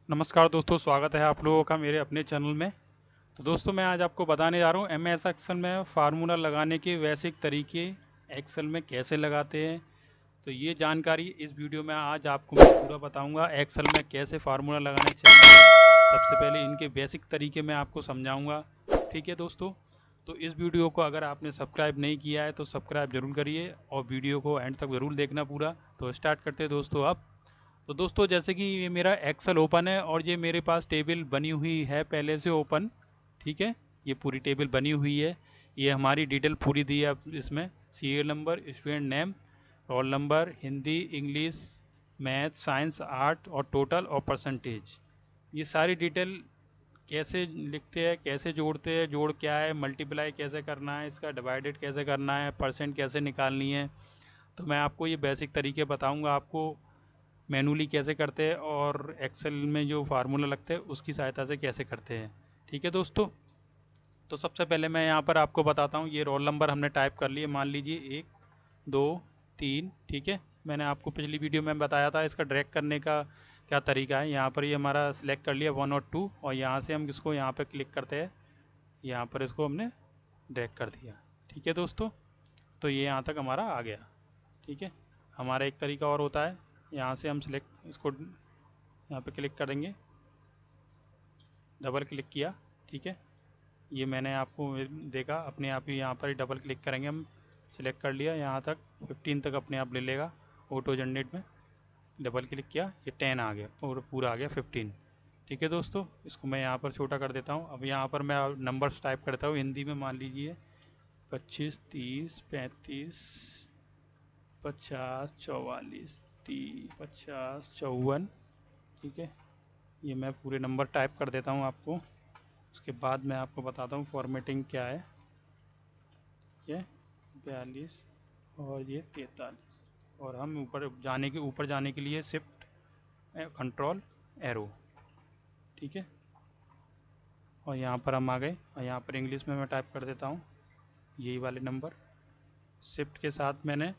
नमस्कार दोस्तों, स्वागत है आप लोगों का मेरे अपने चैनल में। तो दोस्तों, मैं आज आपको बताने जा रहा हूँ एमएस एक्सेल में फार्मूला लगाने के बेसिक तरीके एक्सेल में कैसे लगाते हैं। तो ये जानकारी इस वीडियो में आज आपको मैं पूरा बताऊंगा। एक्सेल में कैसे फार्मूला लगाने चाहिए, सबसे पहले इनके बेसिक तरीके मैं आपको समझाऊंगा। ठीक है दोस्तों, तो इस वीडियो को अगर आपने सब्सक्राइब नहीं किया है तो सब्सक्राइब जरूर करिए और वीडियो को एंड तक ज़रूर देखना पूरा। तो स्टार्ट करते हैं दोस्तों अब। तो दोस्तों, जैसे कि ये मेरा एक्सेल ओपन है और ये मेरे पास टेबल बनी हुई है पहले से ओपन। ठीक है, ये पूरी टेबल बनी हुई है। ये हमारी डिटेल पूरी दी है अब इसमें। Serial number, student name, roll number, Hindi, English, math, science, art और टोटल और परसेंटेज। ये सारी डिटेल कैसे लिखते हैं, कैसे जोड़ते हैं, जोड़ क्या है, मल्टीप्लाई कैसे करना है, इसका डिवाइडेड कैसे करना है, परसेंट कैसे निकालनी है। तो मैं आपको ये बेसिक तरीके बताऊंगा आपको मैनुअली कैसे करते हैं और एक्सेल में जो फार्मूला लगते हैं उसकी सहायता से कैसे करते हैं। ठीक है दोस्तों, तो सबसे पहले मैं यहाँ पर आपको बताता हूँ। ये रोल नंबर हमने टाइप कर लिए, मान लीजिए 1 2 3। ठीक है, मैंने आपको पिछली वीडियो में बताया था इसका ड्रैग करने का क्या तरीका है। यहाँ पर ये हमारा सिलेक्ट कर लिया 1 और 2 और यहाँ से हम इसको यहाँ पर क्लिक करते हैं, यहाँ पर इसको हमने ड्रैग कर दिया। ठीक है दोस्तों, तो ये यहाँ तक हमारा आ गया। ठीक है, हमारा एक तरीका और होता है, यहाँ से हम सिलेक्ट इसको यहाँ पे क्लिक करेंगे, डबल क्लिक किया। ठीक है, ये मैंने आपको देखा अपने आप ही, यहाँ पर ही डबल क्लिक करेंगे हम। सिलेक्ट कर लिया, यहाँ तक 15 तक अपने आप ले लेगा ऑटो जनरेट में। डबल क्लिक किया, ये 10 आ गया और पूरा आ गया 15। ठीक है दोस्तों, इसको मैं यहाँ पर छोटा कर देता हूँ। अब यहाँ पर मैं नंबर्स टाइप करता हूँ हिंदी में। मान लीजिए 25 30 35 50 44 30 50 54। ठीक है, ये मैं पूरे नंबर टाइप कर देता हूँ आपको। उसके बाद मैं आपको बताता हूँ फॉर्मेटिंग क्या है। ये 42 और ये 43 और हम ऊपर जाने के लिए शिफ्ट कंट्रोल एरो। ठीक है, और यहाँ पर हम आ गए और यहाँ पर इंग्लिश में मैं टाइप कर देता हूँ यही वाले नंबर। शिफ्ट के साथ मैंने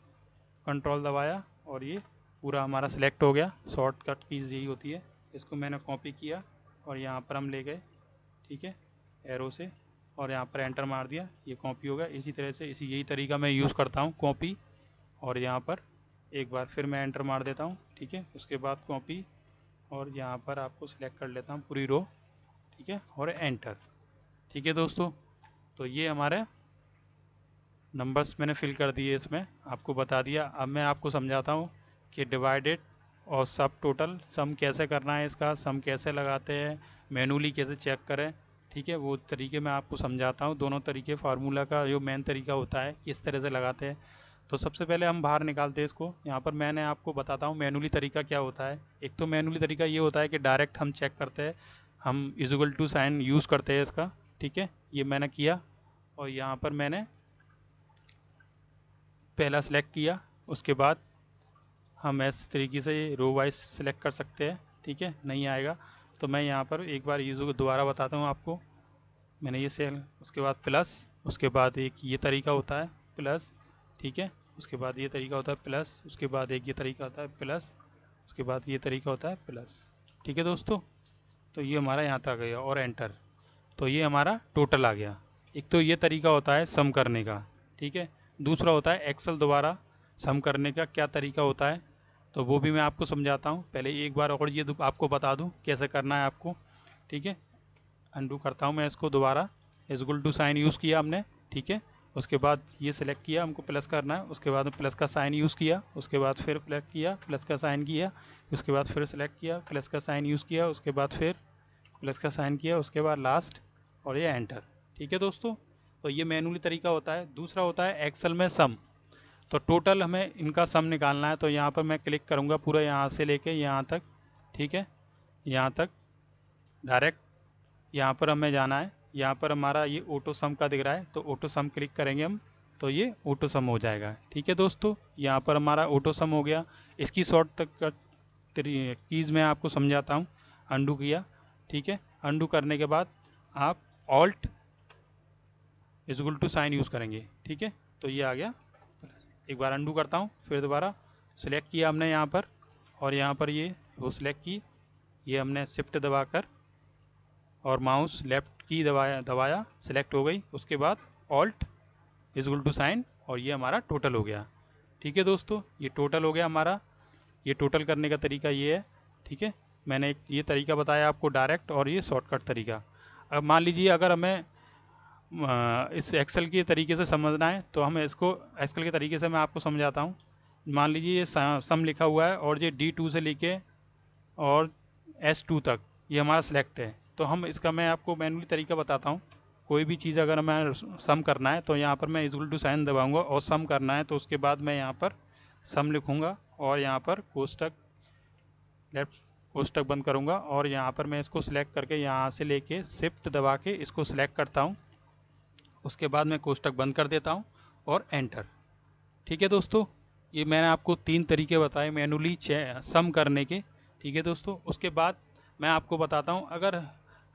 कंट्रोल दबाया और ये पूरा हमारा सिलेक्ट हो गया। शॉर्टकट कीज यही होती है। इसको मैंने कॉपी किया और यहाँ पर हम ले गए। ठीक है, एरो से, और यहाँ पर एंटर मार दिया, ये कॉपी हो गया। इसी तरह से यही तरीका मैं यूज़ करता हूँ, कॉपी और यहाँ पर एक बार फिर मैं एंटर मार देता हूँ। ठीक है, उसके बाद कॉपी और यहाँ पर आपको सिलेक्ट कर लेता हूँ पूरी रो। ठीक है, और एंटर। ठीक है दोस्तों, तो ये हमारे नंबर्स मैंने फिल कर दिए, इसमें आपको बता दिया। अब मैं आपको समझाता हूँ कि डिवाइडेड और सब टोटल सम कैसे करना है, इसका सम कैसे लगाते हैं, मैनुअली कैसे चेक करें। ठीक है, वो तरीके मैं आपको समझाता हूँ। दोनों तरीके फार्मूला का जो मेन तरीका होता है किस तरह से लगाते हैं। तो सबसे पहले हम बाहर निकालते हैं इसको। यहाँ पर मैंने आपको बताता हूँ मैनुअली तरीका क्या होता है। एक तो मैनुअली तरीका ये होता है कि डायरेक्ट हम चेक करते हैं, हम इक्वल टू साइन यूज़ करते हैं इसका। ठीक है, ये मैंने किया और यहाँ पर मैंने पहला सिलेक्ट किया। उसके बाद हम इस तरीके से रो वाइज सिलेक्ट कर सकते हैं। ठीक है, नहीं आएगा तो मैं यहाँ पर एक बार यूज़ को दोबारा बताता हूँ आपको। मैंने ये सेल, उसके बाद प्लस, उसके बाद एक ये तरीका होता है प्लस। ठीक है, उसके बाद ये तरीका होता है प्लस, उसके बाद एक ये तरीका होता है प्लस, उसके बाद ये तरीका होता है प्लस। ठीक है दोस्तों, तो ये हमारा यहाँ तक आ गया और एंटर। तो ये हमारा टोटल आ गया। एक तो ये तरीका होता है सम करने का। ठीक है, दूसरा होता है एक्सेल दोबारा सम करने का क्या तरीका होता है, तो वो भी मैं आपको समझाता हूँ। पहले एक बार और ये आपको बता दूँ कैसे करना है आपको। ठीक है, अंडू करता हूँ मैं इसको दोबारा। इक्वल टू साइन यूज़ किया हमने। ठीक है, उसके बाद ये सिलेक्ट किया, हमको प्लस करना है, उसके बाद प्लस का साइन यूज़ किया, उसके बाद फिर सिलेक्ट किया, प्लस का साइन किया, उसके बाद फिर सिलेक्ट किया, प्लस का साइन यूज़ किया, उसके बाद फिर प्लस का साइन किया, उसके बाद लास्ट और ये एंटर। ठीक है दोस्तों, तो ये मैनुअली तरीका होता है। दूसरा होता है एक्सेल में सम। तो टोटल हमें इनका सम निकालना है, तो यहाँ पर मैं क्लिक करूँगा पूरा यहाँ से लेके यहाँ तक। ठीक है, यहाँ तक डायरेक्ट यहाँ पर हमें जाना है। यहाँ पर हमारा ये ऑटो सम का दिख रहा है, तो ऑटो सम क्लिक करेंगे हम, तो ये ऑटो सम हो जाएगा। ठीक है दोस्तों, यहाँ पर हमारा ऑटो सम हो गया। इसकी शॉर्ट तक कीज़ मैं आपको समझाता हूँ। अंडू किया। ठीक है, अंडू करने के बाद आप alt equal to sign use करेंगे। ठीक है, तो ये आ गया। एक बार अंडू करता हूँ, फिर दोबारा सिलेक्ट किया हमने यहाँ पर और यहाँ पर ये वो सिलेक्ट की, ये हमने शिफ्ट दबाकर और माउस लेफ्ट की दबाया सिलेक्ट हो गई। उसके बाद ऑल्ट इजगुल टू साइन और ये हमारा टोटल हो गया। ठीक है दोस्तों, ये टोटल हो गया हमारा। ये टोटल करने का तरीका ये है। ठीक है, मैंने एक ये तरीका बताया आपको डायरेक्ट और ये शॉर्टकट तरीका। अब मान लीजिए अगर हमें इस एक्सेल के तरीके से समझना है तो हम इसको एक्सेल के तरीके से मैं आपको समझाता हूँ। मान लीजिए ये सम लिखा हुआ है और ये D2 से लेके और S2 तक ये हमारा सिलेक्ट है। तो हम इसका मैं आपको मैनुअली तरीका बताता हूँ। कोई भी चीज़ अगर मैं सम करना है तो यहाँ पर मैं इक्वल टू साइन दबाऊंगा और सम करना है तो उसके बाद मैं यहाँ पर सम लिखूंगा और यहाँ पर कोष्टक लेफ्ट कोष्टक बंद करूंगा और यहाँ पर मैं इसको सिलेक्ट करके यहाँ से लेके शिफ्ट दबा के इसको सिलेक्ट करता हूँ। उसके बाद मैं कोष्टक बंद कर देता हूँ और एंटर। ठीक है दोस्तों, ये मैंने आपको 3 तरीके बताए मैनुअली सम करने के। ठीक है दोस्तों, उसके बाद मैं आपको बताता हूँ अगर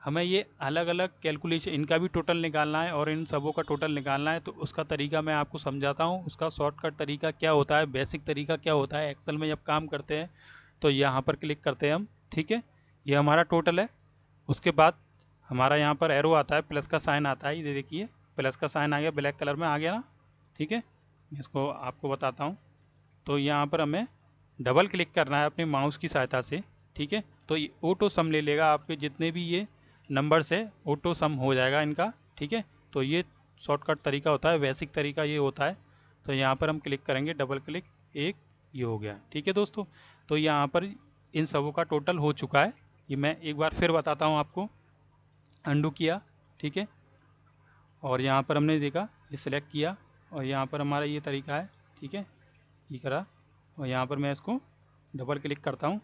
हमें ये अलग अलग कैलकुलेशन इनका भी टोटल निकालना है और इन सबों का टोटल निकालना है तो उसका तरीका मैं आपको समझाता हूँ। उसका शॉर्टकट तरीका क्या होता है, बेसिक तरीका क्या होता है। एक्सेल में जब काम करते हैं तो यहाँ पर क्लिक करते हैं हम। ठीक है, ये हमारा टोटल है। उसके बाद हमारा यहाँ पर एरो आता है, प्लस का साइन आता है, ये देखिए प्लस का साइन आ गया, ब्लैक कलर में आ गया ना। ठीक है, इसको आपको बताता हूँ। तो यहाँ पर हमें डबल क्लिक करना है अपने माउस की सहायता से। ठीक है, तो ये ऑटो सम ले लेगा, आपके जितने भी ये नंबर से ऑटो सम हो जाएगा इनका। ठीक है, तो ये शॉर्टकट तरीका होता है, बेसिक तरीका ये होता है। तो यहाँ पर हम क्लिक करेंगे, डबल क्लिक, एक ये हो गया। ठीक है दोस्तों, तो यहाँ पर इन सबों का टोटल हो चुका है। ये मैं एक बार फिर बताता हूँ आपको। अंडू किया, ठीक है, और यहाँ पर हमने देखा ये सिलेक्ट किया और यहाँ पर हमारा ये तरीका है। ठीक है, ये करा और यहाँ पर मैं इसको डबल क्लिक करता हूँ,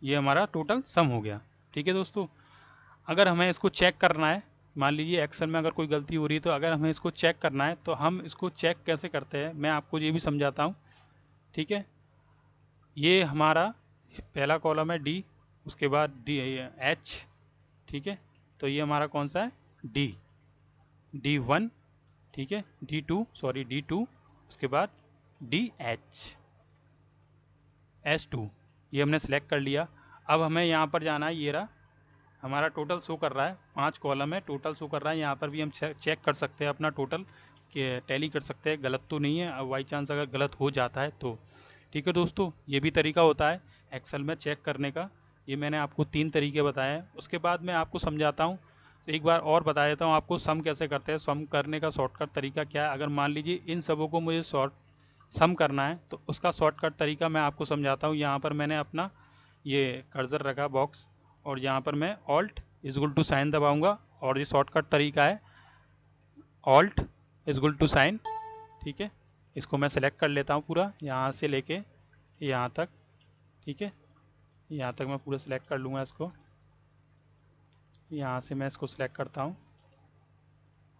ये हमारा टोटल सम हो गया। ठीक है दोस्तों, अगर हमें इसको चेक करना है, मान लीजिए एक्सेल में अगर कोई गलती हो रही है तो अगर हमें इसको चेक करना है तो हम इसको चेक कैसे करते हैं मैं आपको ये भी समझाता हूँ। ठीक है, ये हमारा पहला कॉलम है डी, उसके बाद डी एच। ठीक है, तो ये हमारा कौन सा है, डी, D1। ठीक है, D2, उसके बाद DH, S2, ये हमने सेलेक्ट कर लिया। अब हमें यहाँ पर जाना है, ये रहा हमारा टोटल शो कर रहा है, 5 कॉलम है, टोटल शो कर रहा है। यहाँ पर भी हम चेक कर सकते हैं अपना टोटल के टैली कर सकते हैं, गलत तो नहीं है। अब बाई चांस अगर गलत हो जाता है तो। ठीक है दोस्तों, ये भी तरीका होता है एक्सेल में चेक करने का। ये मैंने आपको 3 तरीके बताए हैं। उसके बाद मैं आपको समझाता हूँ, तो एक बार और बता देता हूँ आपको सम कैसे करते हैं। सम करने का शॉर्टकट तरीका क्या है, अगर मान लीजिए इन सबों को मुझे सम करना है तो उसका शॉर्टकट तरीका मैं आपको समझाता हूँ। यहाँ पर मैंने अपना ये कर्सर रखा बॉक्स और यहाँ पर मैं ऑल्ट इजगुल टू साइन दबाऊंगा और ये शॉर्टकट तरीका है ऑल्ट इजगुल टू साइन। ठीक है, इसको मैं सेलेक्ट कर लेता हूँ पूरा, यहाँ से लेके यहाँ तक। ठीक है, यहाँ तक मैं पूरा सेलेक्ट कर लूँगा इसको। यहाँ से मैं इसको सेलेक्ट करता हूँ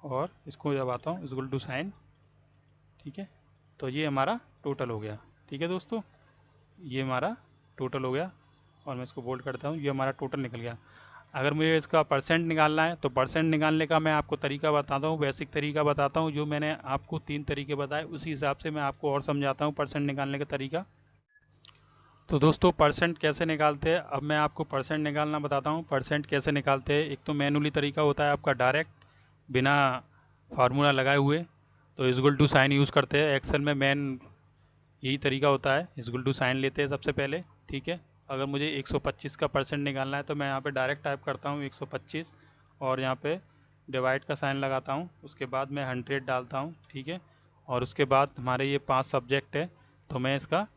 और इसको दबाता हूँ इजगुल टू साइन। ठीक है, तो ये हमारा टोटल हो गया। ठीक है दोस्तों, ये हमारा टोटल हो गया और मैं इसको बोल्ड करता हूँ, ये हमारा टोटल निकल गया। अगर मुझे इसका परसेंट निकालना है तो परसेंट निकालने का मैं आपको तरीका बताता हूँ, बेसिक तरीका बताता हूँ। जो मैंने आपको 3 तरीके बताए उसी हिसाब से मैं आपको और समझाता हूँ परसेंट निकालने का तरीका। तो दोस्तों परसेंट कैसे निकालते हैं, अब मैं आपको परसेंट निकालना बताता हूँ। परसेंट कैसे निकालते हैं, एक तो मैनुअली तरीका होता है आपका डायरेक्ट बिना फार्मूला लगाए हुए, तो इजगुल टू साइन यूज़ करते हैं। एक्सेल में मेन यही तरीका होता है, इजगुल टू साइन लेते हैं सबसे पहले। ठीक है, अगर मुझे 125 का परसेंट निकालना है तो मैं यहाँ पे डायरेक्ट टाइप करता हूँ 125 और यहाँ पे डिवाइड का साइन लगाता हूँ। उसके बाद मैं 100 डालता हूँ। ठीक है, और उसके बाद हमारे ये 5 सब्जेक्ट है तो मैं इसका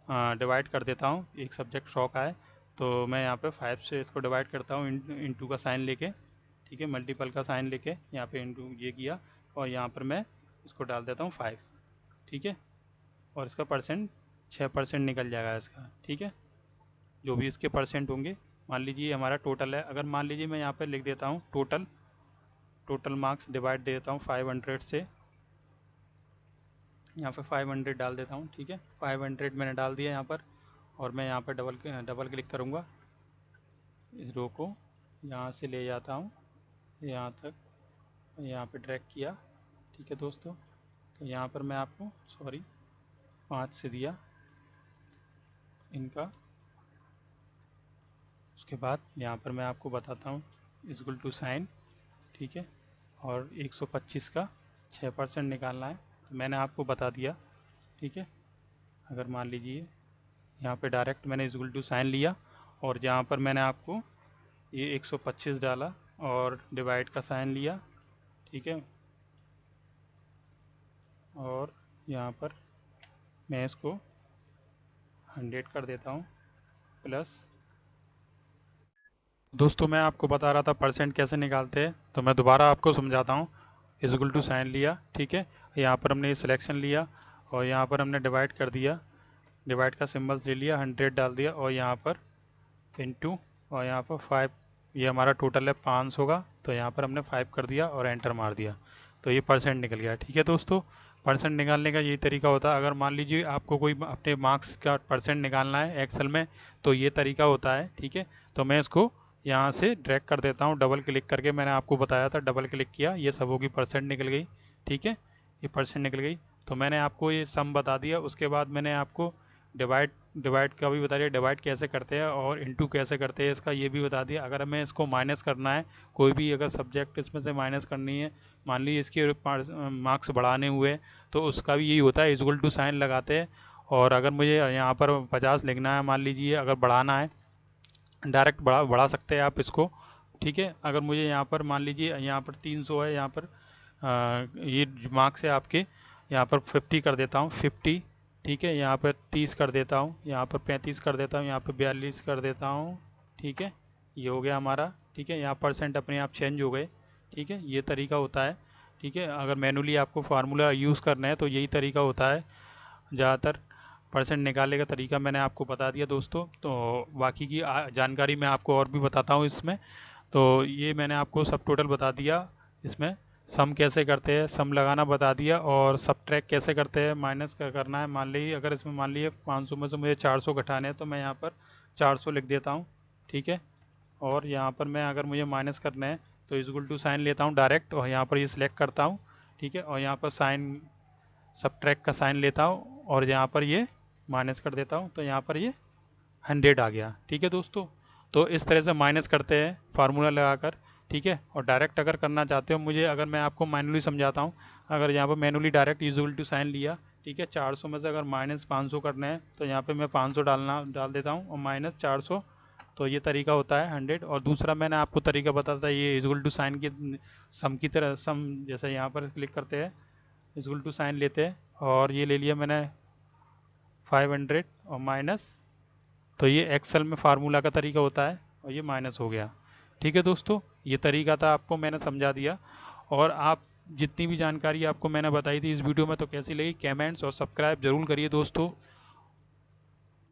डिवाइड कर देता हूँ। एक सब्जेक्ट 100 का है तो मैं यहाँ पे 5 से इसको डिवाइड करता हूँ इंटू का साइन लेके। ठीक है, मल्टीपल का साइन लेके यहाँ पे इंटू ये किया और यहाँ पर मैं इसको डाल देता हूँ 5। ठीक है, और इसका परसेंट 6% निकल जाएगा इसका। ठीक है, जो भी इसके परसेंट होंगे, मान लीजिए हमारा टोटल है। अगर मान लीजिए मैं यहाँ पे लिख देता हूँ टोटल मार्क्स डिवाइड दे देता हूँ 500 से, यहाँ पे 500 डाल देता हूँ। ठीक है, 500 मैंने डाल दिया यहाँ पर और मैं यहाँ पर डबल क्लिक करूँगा, इस रो को यहाँ से ले जाता हूँ यहाँ तक, यहाँ पे ड्रैग किया। ठीक है दोस्तों, तो यहाँ पर मैं आपको 5 से दिया इनका उसके बाद यहाँ पर मैं आपको बताता हूँ इक्वल टू साइन, ठीक है, और 125 का 6% निकालना है, तो मैंने आपको बता दिया, ठीक है। अगर मान लीजिए यहाँ पे डायरेक्ट मैंने इक्वल टू साइन लिया और जहाँ पर मैंने आपको ये 125 डाला और डिवाइड का साइन लिया, ठीक है, और यहाँ पर मैं इसको 100 कर देता हूँ प्लस। दोस्तों मैं आपको बता रहा था परसेंट कैसे निकालते हैं, तो मैं दोबारा आपको समझाता हूँ। इक्वल टू साइन लिया, ठीक है, यहाँ पर हमने ये सिलेक्शन लिया और यहाँ पर हमने डिवाइड कर दिया, डिवाइड का सिंबल्स ले लिया, 100 डाल दिया और यहाँ पर इनटू और यहाँ पर 5, ये हमारा टोटल है 500 का, तो यहाँ पर हमने 5 कर दिया और एंटर मार दिया, तो ये परसेंट निकल गया, ठीक है दोस्तों। परसेंट निकालने का यही तरीका होता है। अगर मान लीजिए आपको कोई अपने मार्क्स का परसेंट निकालना है एक्सेल में, तो ये तरीका होता है, ठीक है। तो मैं इसको यहाँ से ड्रैग कर देता हूँ, डबल क्लिक करके, मैंने आपको बताया था, डबल क्लिक किया, ये सबों की परसेंट निकल गई, ठीक है, ये परसेंट निकल गई। तो मैंने आपको ये सम बता दिया, उसके बाद मैंने आपको डिवाइड डिवाइड का भी बता दिया, डिवाइड कैसे करते हैं और इनटू कैसे करते हैं इसका ये भी बता दिया। अगर हमें इसको माइनस करना है, कोई भी अगर सब्जेक्ट इसमें से माइनस करनी है, मान लीजिए इसके मार्क्स बढ़ाने हुए, तो उसका भी यही होता है, इक्वल टू साइन लगाते हैं। और अगर मुझे यहाँ पर 50 लिखना है, मान लीजिए अगर बढ़ाना है, डायरेक्ट बढ़ा सकते हैं आप इसको, ठीक है। अगर मुझे यहाँ पर मान लीजिए यहाँ पर 300 है, यहाँ पर ये मार्क्स है आपके, यहाँ पर 50 कर देता हूँ, 50, ठीक है, यहाँ पर 30 कर देता हूँ, यहाँ पर 35 कर देता हूँ, यहाँ पर 42 कर देता हूँ, ठीक है, ये हो गया हमारा, ठीक है। यहाँ परसेंट अपने आप चेंज हो गए, ठीक है, ये तरीका होता है, ठीक है। अगर मैनुअली आपको फार्मूला यूज़ करना है तो यही तरीका होता है। ज़्यादातर परसेंट निकालने का तरीका मैंने आपको बता दिया दोस्तों, तो बाकी की जानकारी मैं आपको और भी बताता हूँ इसमें। तो ये मैंने आपको सब टोटल बता दिया, इसमें सम कैसे करते हैं, सम लगाना बता दिया, और सब्ट्रैक्ट कैसे करते हैं, माइनस करना है। मान लीजिए अगर इसमें मान लीजिए 500 में से मुझे 400 घटाने हैं, तो मैं यहाँ पर 400 लिख देता हूँ, ठीक है। और यहाँ पर मैं अगर मुझे माइनस करना है तो इक्वल टू साइन लेता हूँ डायरेक्ट और यहाँ पर ये सिलेक्ट करता हूँ, ठीक है, और यहाँ पर साइन सब्ट्रैक्ट का साइन लेता हूँ और यहाँ पर ये माइनस कर देता हूँ, तो यहाँ पर ये 100 आ गया, ठीक है दोस्तों। तो इस तरह से माइनस करते हैं फार्मूला लगाकर, ठीक है। और डायरेक्ट अगर करना चाहते हो, मुझे अगर मैं आपको मैनुअली समझाता हूँ, अगर यहाँ पर manually direct equal to sign लिया, ठीक है, 400 में से अगर माइनस 500 करना है, तो यहाँ पे मैं 500 डाल देता हूँ और माइनस 400, तो ये तरीका होता है 100। और दूसरा मैंने आपको तरीका बताया था, ये इक्वल टू साइन की सम की तरह, सम जैसे यहाँ पर क्लिक करते हैं, इक्वल टू साइन लेते हैं और ये ले लिया मैंने 500 और माइनस, तो ये एक्सेल में फार्मूला का तरीका होता है और ये माइनस हो गया, ठीक है दोस्तों। ये तरीका था, आपको मैंने समझा दिया। और आप जितनी भी जानकारी आपको मैंने बताई थी इस वीडियो में, तो कैसी लगी कमेंट्स और सब्सक्राइब जरूर करिए दोस्तों।